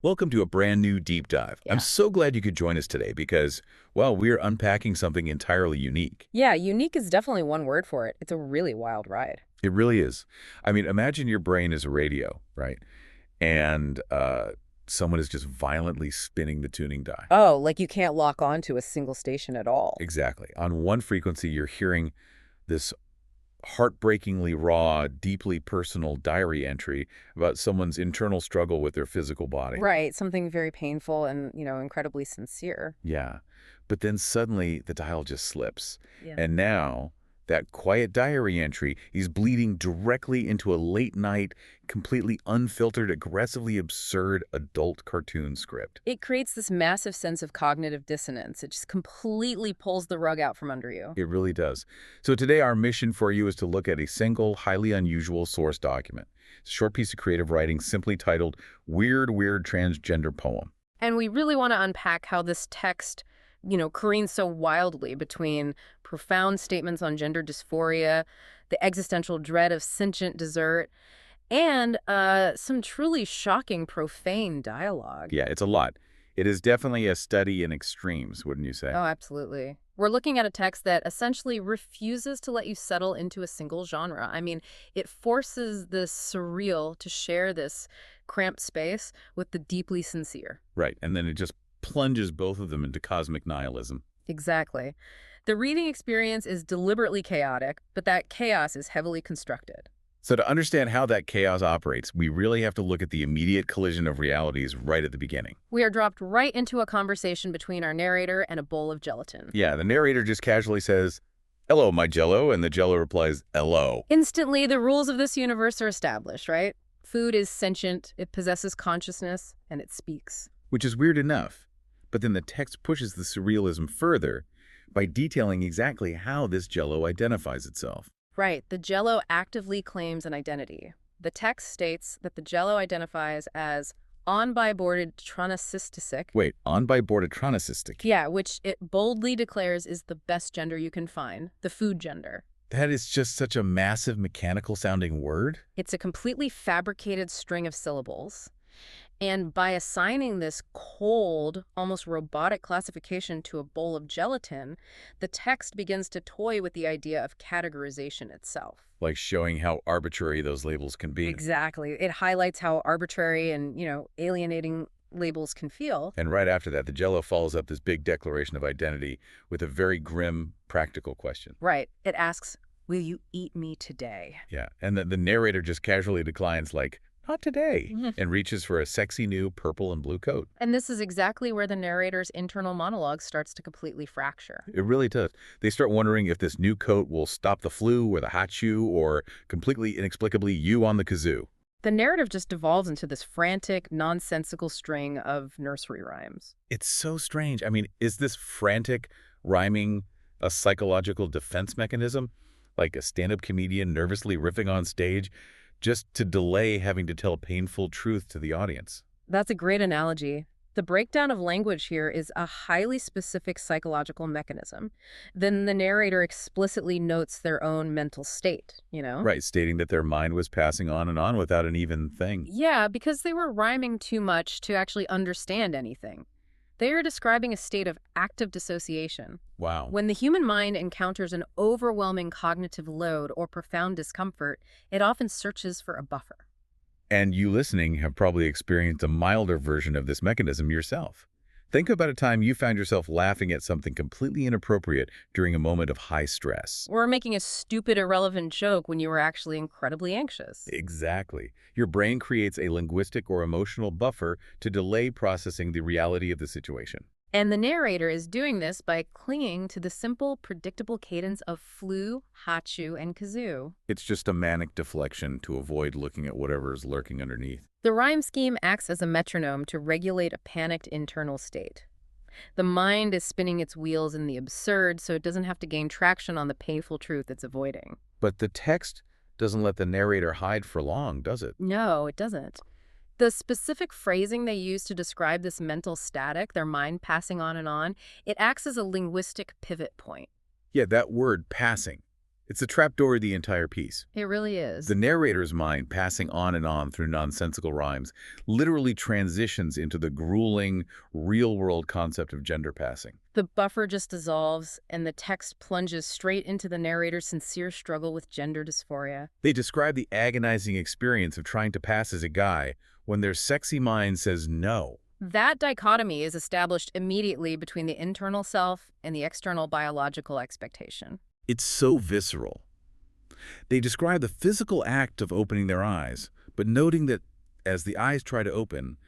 Welcome to a brand new deep dive. I'm Yeah. so glad you could join us today because, well, we're unpacking something entirely unique. Yeah, unique is definitely one word for it. It's a really wild ride. It really is. I mean, imagine your brain is a radio, right? And someone is just violently spinning the tuning dial. Oh, like you can't lock on to a single station at all. Exactly. On one frequency, you're hearing this heartbreakingly raw, deeply personal diary entry about someone's internal struggle with their physical body. Right, something very painful and, incredibly sincere. Yeah. But then suddenly the dial just slips. Yeah. And now that quiet diary entry, he's bleeding directly into a late night, completely unfiltered, aggressively absurd adult cartoon script. It creates this massive sense of cognitive dissonance. It just completely pulls the rug out from under you. It really does. So today our mission for you is to look at a single, highly unusual source document. It's a short piece of creative writing simply titled Weird, Weird Transgender Poem. And we really want to unpack how this text, careens so wildly between profound statements on gender dysphoria, the existential dread of sentient desert, and some truly shocking, profane dialogue. Yeah, it's a lot. It is definitely a study in extremes, wouldn't you say? Oh, absolutely. We're looking at a text that essentially refuses to let you settle into a single genre. I mean, it forces the surreal to share this cramped space with the deeply sincere. Right, and then it just plunges both of them into cosmic nihilism. Exactly. The reading experience is deliberately chaotic, but that chaos is heavily constructed. So to understand how that chaos operates, we really have to look at the immediate collision of realities right at the beginning. We are dropped right into a conversation between our narrator and a bowl of gelatin. Yeah, the narrator just casually says, "Hello, my Jell-O," and the Jell-O replies, "Hello." Instantly, the rules of this universe are established, right? Food is sentient, it possesses consciousness, and it speaks. Which is weird enough. But then the text pushes the surrealism further by detailing exactly how this Jell-O identifies itself. Right, the Jell-O actively claims an identity. The text states that the Jell-O identifies as on-by-boarded tranacystic. Wait, on by bordotronicystic. Yeah, which it boldly declares is the best gender you can find, the food gender. That is just such a massive mechanical-sounding word. It's a completely fabricated string of syllables. And by assigning this cold, almost robotic classification to a bowl of gelatin, the text begins to toy with the idea of categorization itself. Like showing how arbitrary those labels can be. Exactly. It highlights how arbitrary and, alienating labels can feel. And right after that, the Jell-O follows up this big declaration of identity with a very grim, practical question. Right. It asks, will you eat me today? Yeah, and the narrator just casually declines like, "Not today," Mhm. and reaches for a sexy new purple and blue coat. And this is exactly where the narrator's internal monologue starts to completely fracture. It really does. They start wondering if this new coat will stop the flu or the hot shoe or completely inexplicably you on the kazoo. The narrative just devolves into this frantic, nonsensical string of nursery rhymes. It's so strange. I mean, is this frantic rhyming a psychological defense mechanism? Like a stand-up comedian nervously riffing on stage just to delay having to tell painful truth to the audience? That's a great analogy. The breakdown of language here is a highly specific psychological mechanism. Then the narrator explicitly notes their own mental state. Right, stating that their mind was passing on and on without an even thing. Yeah, because they were rhyming too much to actually understand anything. They are describing a state of active dissociation. Wow. When the human mind encounters an overwhelming cognitive load or profound discomfort, it often searches for a buffer. And you listening have probably experienced a milder version of this mechanism yourself. Think about a time you found yourself laughing at something completely inappropriate during a moment of high stress. Or making a stupid, irrelevant joke when you were actually incredibly anxious. Exactly. Your brain creates a linguistic or emotional buffer to delay processing the reality of the situation. And the narrator is doing this by clinging to the simple, predictable cadence of flu, hachu, and kazoo. It's just a manic deflection to avoid looking at whatever is lurking underneath. The rhyme scheme acts as a metronome to regulate a panicked internal state. The mind is spinning its wheels in the absurd, so it doesn't have to gain traction on the painful truth it's avoiding. But the text doesn't let the narrator hide for long, does it? No, it doesn't. The specific phrasing they use to describe this mental static, their mind passing on and on, it acts as a linguistic pivot point. Yeah, that word passing. It's a trapdoor of the entire piece. It really is. The narrator's mind, passing on and on through nonsensical rhymes, literally transitions into the grueling, real-world concept of gender passing. The buffer just dissolves, and the text plunges straight into the narrator's sincere struggle with gender dysphoria. They describe the agonizing experience of trying to pass as a guy when their sexy mind says no. That dichotomy is established immediately between the internal self and the external biological expectation. It's so visceral. They describe the physical act of opening their eyes, but noting that as the eyes try to open,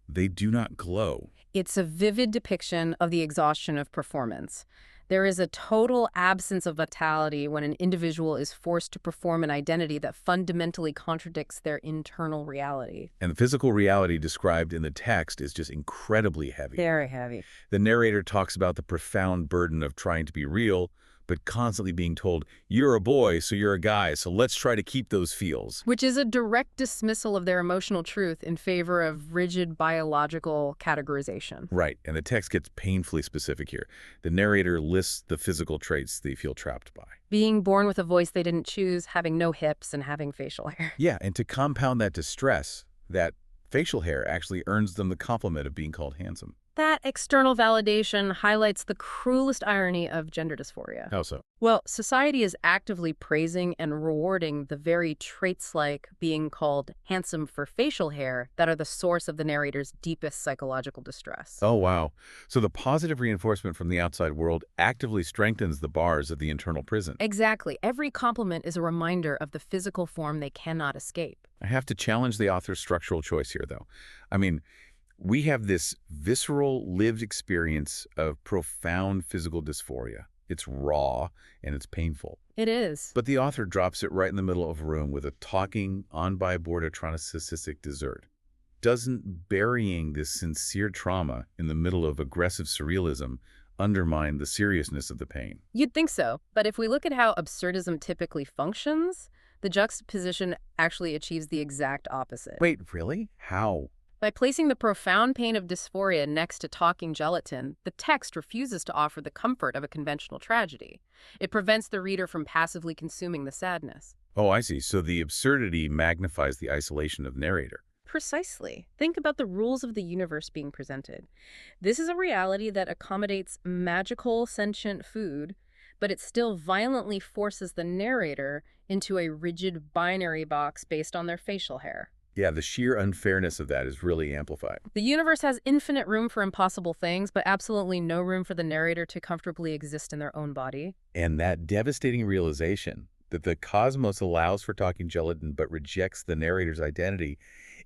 they do not glow. It's a vivid depiction of the exhaustion of performance. There is a total absence of vitality when an individual is forced to perform an identity that fundamentally contradicts their internal reality. And the physical reality described in the text is just incredibly heavy. Very heavy. The narrator talks about the profound burden of trying to be real, but constantly being told, you're a boy, so you're a guy, so let's try to keep those feels. Which is a direct dismissal of their emotional truth in favor of rigid biological categorization. Right, and the text gets painfully specific here. The narrator lists the physical traits they feel trapped by. Being born with a voice they didn't choose, having no hips, and having facial hair. Yeah, and to compound that distress, that facial hair actually earns them the compliment of being called handsome. That external validation highlights the cruelest irony of gender dysphoria. How so? Well, society is actively praising and rewarding the very traits like being called handsome for facial hair that are the source of the narrator's deepest psychological distress. Oh, wow. So the positive reinforcement from the outside world actively strengthens the bars of the internal prison. Exactly. Every compliment is a reminder of the physical form they cannot escape. I have to challenge the author's structural choice here, though. I mean, we have this visceral, lived experience of profound physical dysphoria. It's raw and it's painful. It is. But the author drops it right in the middle of a room with a talking, on-by-board narcotic dessert. Doesn't burying this sincere trauma in the middle of aggressive surrealism undermine the seriousness of the pain? You'd think so. But if we look at how absurdism typically functions, the juxtaposition actually achieves the exact opposite. Wait, really? How? By placing the profound pain of dysphoria next to talking gelatin, the text refuses to offer the comfort of a conventional tragedy. It prevents the reader from passively consuming the sadness. Oh, I see. So the absurdity magnifies the isolation of the narrator. Precisely. Think about the rules of the universe being presented. This is a reality that accommodates magical, sentient food, but it still violently forces the narrator into a rigid binary box based on their facial hair. Yeah, the sheer unfairness of that is really amplified. The universe has infinite room for impossible things, but absolutely no room for the narrator to comfortably exist in their own body. And that devastating realization that the cosmos allows for talking gelatin but rejects the narrator's identity,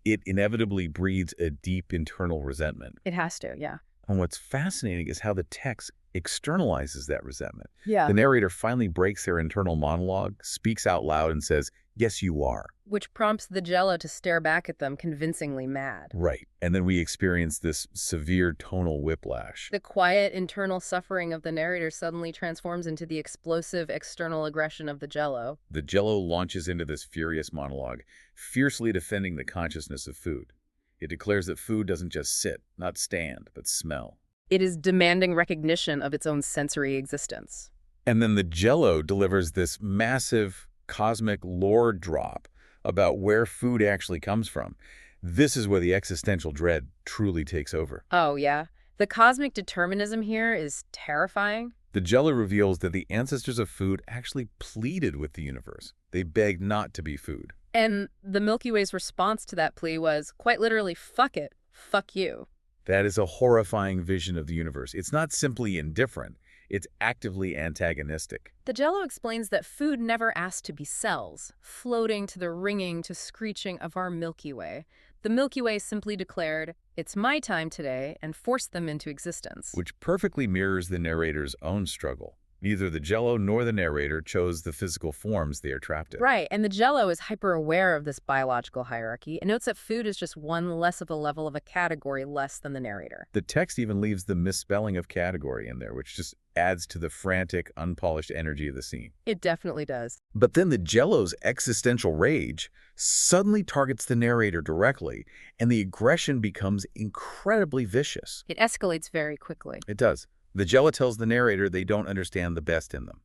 it inevitably breeds a deep internal resentment. It has to, yeah. And what's fascinating is how the text externalizes that resentment. Yeah. The narrator finally breaks their internal monologue, speaks out loud, and says, yes, you are. Which prompts the Jell-O to stare back at them, convincingly mad. Right. And then we experience this severe tonal whiplash. The quiet internal suffering of the narrator suddenly transforms into the explosive external aggression of the Jell-O. The Jell-O launches into this furious monologue, fiercely defending the consciousness of food. It declares that food doesn't just sit, not stand, but smell. It is demanding recognition of its own sensory existence. And then the Jell-O delivers this massive cosmic lore drop about where food actually comes from. This is where the existential dread truly takes over. Oh, yeah. The cosmic determinism here is terrifying. The Jell-O reveals that the ancestors of food actually pleaded with the universe. They begged not to be food. And the Milky Way's response to that plea was, quite literally, fuck it. Fuck you. That is a horrifying vision of the universe. It's not simply indifferent. It's actively antagonistic. The Jell-O explains that food never asked to be cells, floating to the ringing to screeching of our Milky Way. The Milky Way simply declared, it's my time today, and forced them into existence. Which perfectly mirrors the narrator's own struggle. Neither the Jell-O nor the narrator chose the physical forms they are trapped in. Right, and the Jell-O is hyper-aware of this biological hierarchy and notes that food is just one less of a level of a category less than the narrator. The text even leaves the misspelling of category in there, which just adds to the frantic, unpolished energy of the scene. It definitely does. But then the Jell-O's existential rage suddenly targets the narrator directly, and the aggression becomes incredibly vicious. It escalates very quickly. It does. The Jell-O tells the narrator they don't understand the best in them.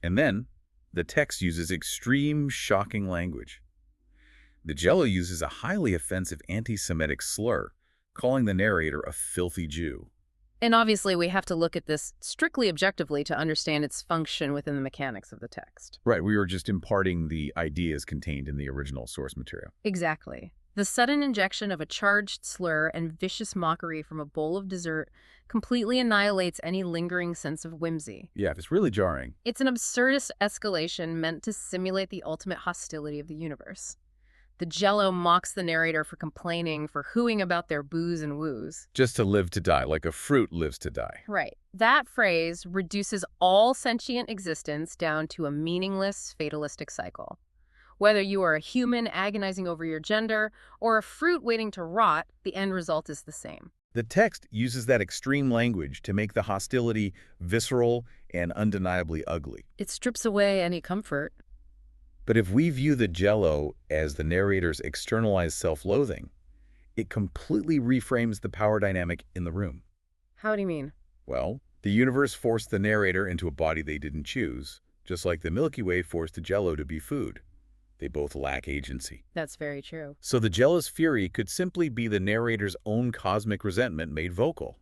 And then the text uses extreme, shocking language. The Jell-O uses a highly offensive anti-Semitic slur, calling the narrator a filthy Jew. And obviously, we have to look at this strictly objectively to understand its function within the mechanics of the text. Right, we were just imparting the ideas contained in the original source material. Exactly. The sudden injection of a charged slur and vicious mockery from a bowl of dessert completely annihilates any lingering sense of whimsy. Yeah, it's really jarring. It's an absurdist escalation meant to simulate the ultimate hostility of the universe. The Jell-O mocks the narrator for complaining, for hooing about their boos and woos. Just to live to die, like a fruit lives to die. Right. That phrase reduces all sentient existence down to a meaningless, fatalistic cycle. Whether you are a human agonizing over your gender or a fruit waiting to rot, the end result is the same. The text uses that extreme language to make the hostility visceral and undeniably ugly. It strips away any comfort. But if we view the Jell-O as the narrator's externalized self-loathing, it completely reframes the power dynamic in the room. How do you mean? Well, the universe forced the narrator into a body they didn't choose, just like the Milky Way forced the Jell-O to be food. They both lack agency. That's very true. So the Jell-O's fury could simply be the narrator's own cosmic resentment made vocal.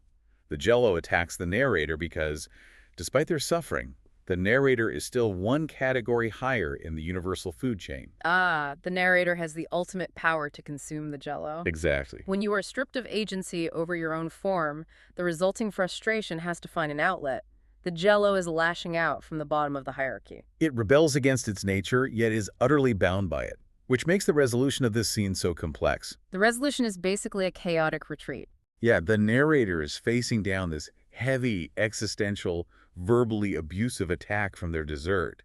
The Jell-O attacks the narrator because, despite their suffering, the narrator is still one category higher in the universal food chain. Ah, the narrator has the ultimate power to consume the Jell-O. Exactly. When you are stripped of agency over your own form, the resulting frustration has to find an outlet. The Jell-O is lashing out from the bottom of the hierarchy. It rebels against its nature, yet is utterly bound by it, which makes the resolution of this scene so complex. The resolution is basically a chaotic retreat. Yeah, the narrator is facing down this heavy, existential, verbally abusive attack from their dessert,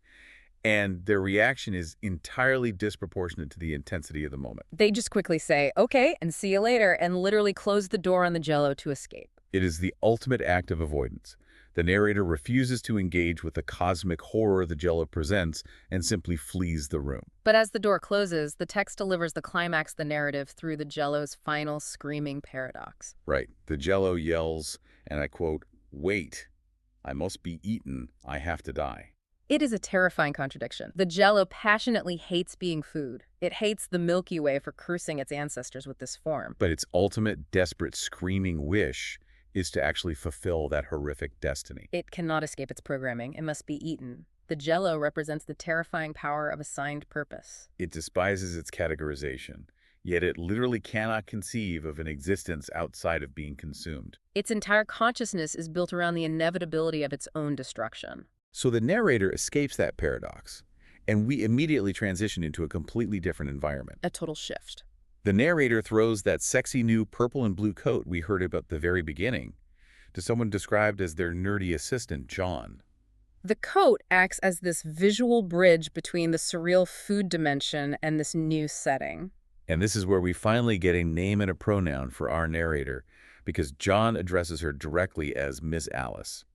and their reaction is entirely disproportionate to the intensity of the moment. They just quickly say, okay, and see you later, and literally close the door on the Jell-O to escape. It is the ultimate act of avoidance. The narrator refuses to engage with the cosmic horror the Jell-O presents and simply flees the room. But as the door closes, the text delivers the climax of the narrative through the Jell-O's final screaming paradox. Right. The Jell-O yells, and I quote, "Wait, I must be eaten. I have to die." It is a terrifying contradiction. The Jell-O passionately hates being food. It hates the Milky Way for cursing its ancestors with this form. But its ultimate, desperate, screaming wish is to actually fulfill that horrific destiny. It cannot escape its programming. It must be eaten. The Jell-O represents the terrifying power of assigned purpose. It despises its categorization, yet it literally cannot conceive of an existence outside of being consumed. Its entire consciousness is built around the inevitability of its own destruction. So the narrator escapes that paradox, and we immediately transition into a completely different environment. A total shift. The narrator throws that sexy new purple and blue coat we heard about at the very beginning to someone described as their nerdy assistant, John. The coat acts as this visual bridge between the surreal food dimension and this new setting. And this is where we finally get a name and a pronoun for our narrator, because John addresses her directly as Miss Alice.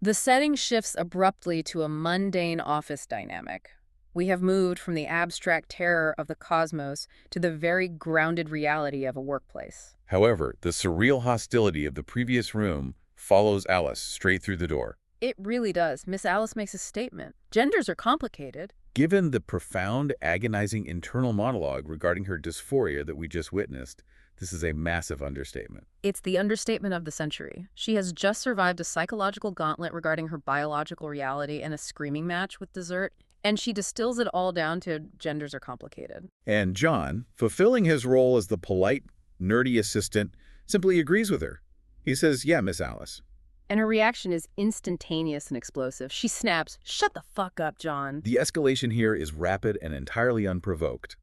The setting shifts abruptly to a mundane office dynamic. We have moved from the abstract terror of the cosmos to the very grounded reality of a workplace. However, the surreal hostility of the previous room follows Alice straight through the door. It really does. Miss Alice makes a statement. Genders are complicated. Given the profound, agonizing internal monologue regarding her dysphoria that we just witnessed, this is a massive understatement. It's the understatement of the century. She has just survived a psychological gauntlet regarding her biological reality and a screaming match with dessert, and she distills it all down to genders are complicated. And John, fulfilling his role as the polite, nerdy assistant, simply agrees with her. He says, "Yeah, Miss Alice." And her reaction is instantaneous and explosive. She snaps, "Shut the fuck up, John." The escalation here is rapid and entirely unprovoked.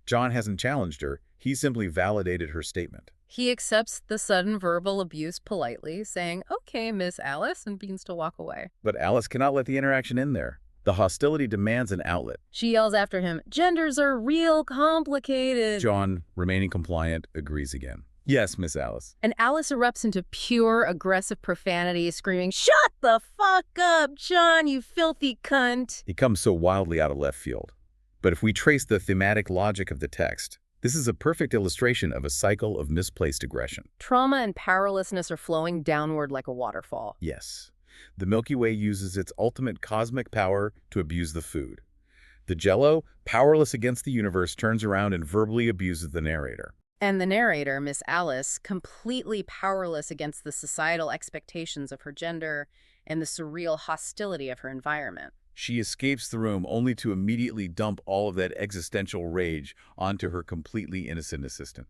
John hasn't challenged her. He simply validated her statement. He accepts the sudden verbal abuse politely, saying, "Okay, Miss Alice," and begins to walk away. But Alice cannot let the interaction end there. The hostility demands an outlet. She yells after him, "Genders are real complicated." John, remaining compliant, agrees again. "Yes, Miss Alice." And Alice erupts into pure, aggressive profanity, screaming, "Shut the fuck up, John, you filthy cunt." It comes so wildly out of left field. But if we trace the thematic logic of the text, this is a perfect illustration of a cycle of misplaced aggression. Trauma and powerlessness are flowing downward like a waterfall. Yes. The Milky Way uses its ultimate cosmic power to abuse the food. The Jell-O, powerless against the universe, turns around and verbally abuses the narrator. And the narrator, Miss Alice, completely powerless against the societal expectations of her gender and the surreal hostility of her environment. She escapes the room only to immediately dump all of that existential rage onto her completely innocent assistant.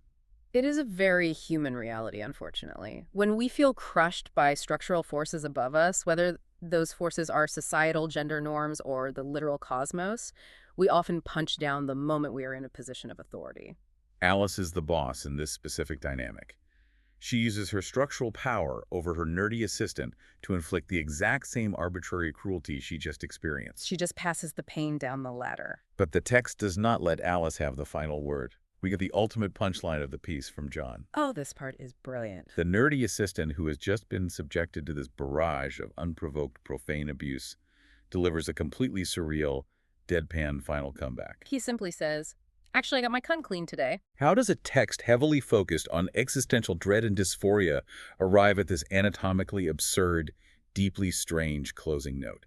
It is a very human reality, unfortunately. When we feel crushed by structural forces above us, whether those forces are societal gender norms or the literal cosmos, we often punch down the moment we are in a position of authority. Alice is the boss in this specific dynamic. She uses her structural power over her nerdy assistant to inflict the exact same arbitrary cruelty she just experienced. She just passes the pain down the ladder. But the text does not let Alice have the final word. We get the ultimate punchline of the piece from John. Oh, this part is brilliant. The nerdy assistant, who has just been subjected to this barrage of unprovoked profane abuse, delivers a completely surreal, deadpan final comeback. He simply says, "Actually, I got my cunt clean today." How does a text heavily focused on existential dread and dysphoria arrive at this anatomically absurd, deeply strange closing note?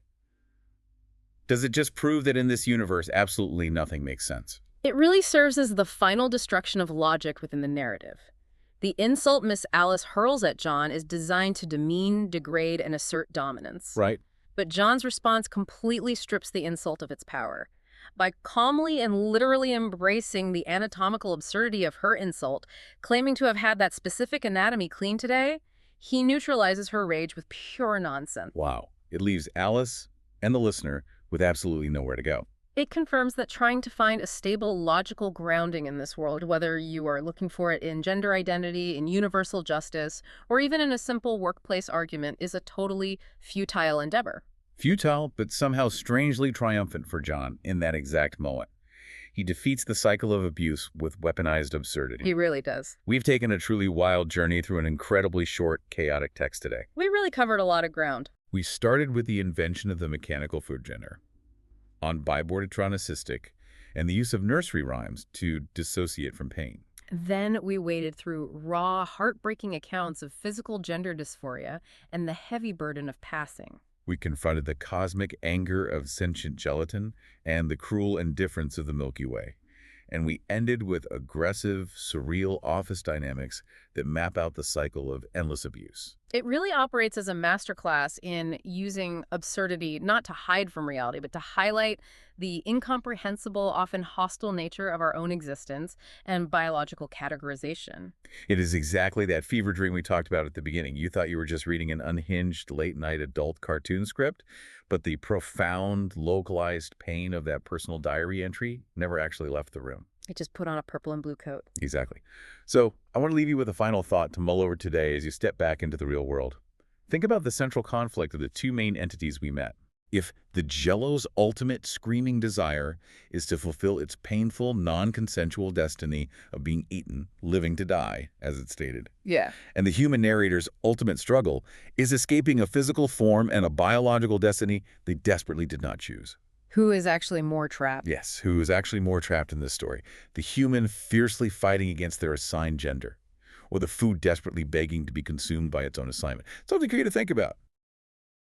Does it just prove that in this universe absolutely nothing makes sense? It really serves as the final destruction of logic within the narrative. The insult Miss Alice hurls at John is designed to demean, degrade, and assert dominance. Right. But John's response completely strips the insult of its power. By calmly and literally embracing the anatomical absurdity of her insult, claiming to have had that specific anatomy clean today, he neutralizes her rage with pure nonsense. Wow. It leaves Alice and the listener with absolutely nowhere to go. It confirms that trying to find a stable, logical grounding in this world, whether you are looking for it in gender identity, in universal justice, or even in a simple workplace argument, is a totally futile endeavor. Futile, but somehow strangely triumphant for John in that exact moment. He defeats the cycle of abuse with weaponized absurdity. He really does. We've taken a truly wild journey through an incredibly short, chaotic text today. We really covered a lot of ground. We started with the invention of the mechanical food gender, on biborditronicystic, and the use of nursery rhymes to dissociate from pain. Then we waded through raw, heartbreaking accounts of physical gender dysphoria and the heavy burden of passing. We confronted the cosmic anger of sentient gelatin and the cruel indifference of the Milky Way. And we ended with aggressive, surreal office dynamics that map out the cycle of endless abuse. It really operates as a masterclass in using absurdity not to hide from reality, but to highlight the incomprehensible, often hostile nature of our own existence and biological categorization. It is exactly that fever dream we talked about at the beginning. You thought you were just reading an unhinged late-night adult cartoon script, but the profound, localized pain of that personal diary entry never actually left the room. It just put on a purple and blue coat. Exactly. So I want to leave you with a final thought to mull over today as you step back into the real world. Think about the central conflict of the two main entities we met. If the Jell-O's ultimate screaming desire is to fulfill its painful, non-consensual destiny of being eaten, living to die, as it's stated, Yeah. and the human narrator's ultimate struggle is escaping a physical form and a biological destiny they desperately did not choose. Who is actually more trapped? Yes, who is actually more trapped in this story? The human fiercely fighting against their assigned gender, or the food desperately begging to be consumed by its own assignment? Something for you to think about.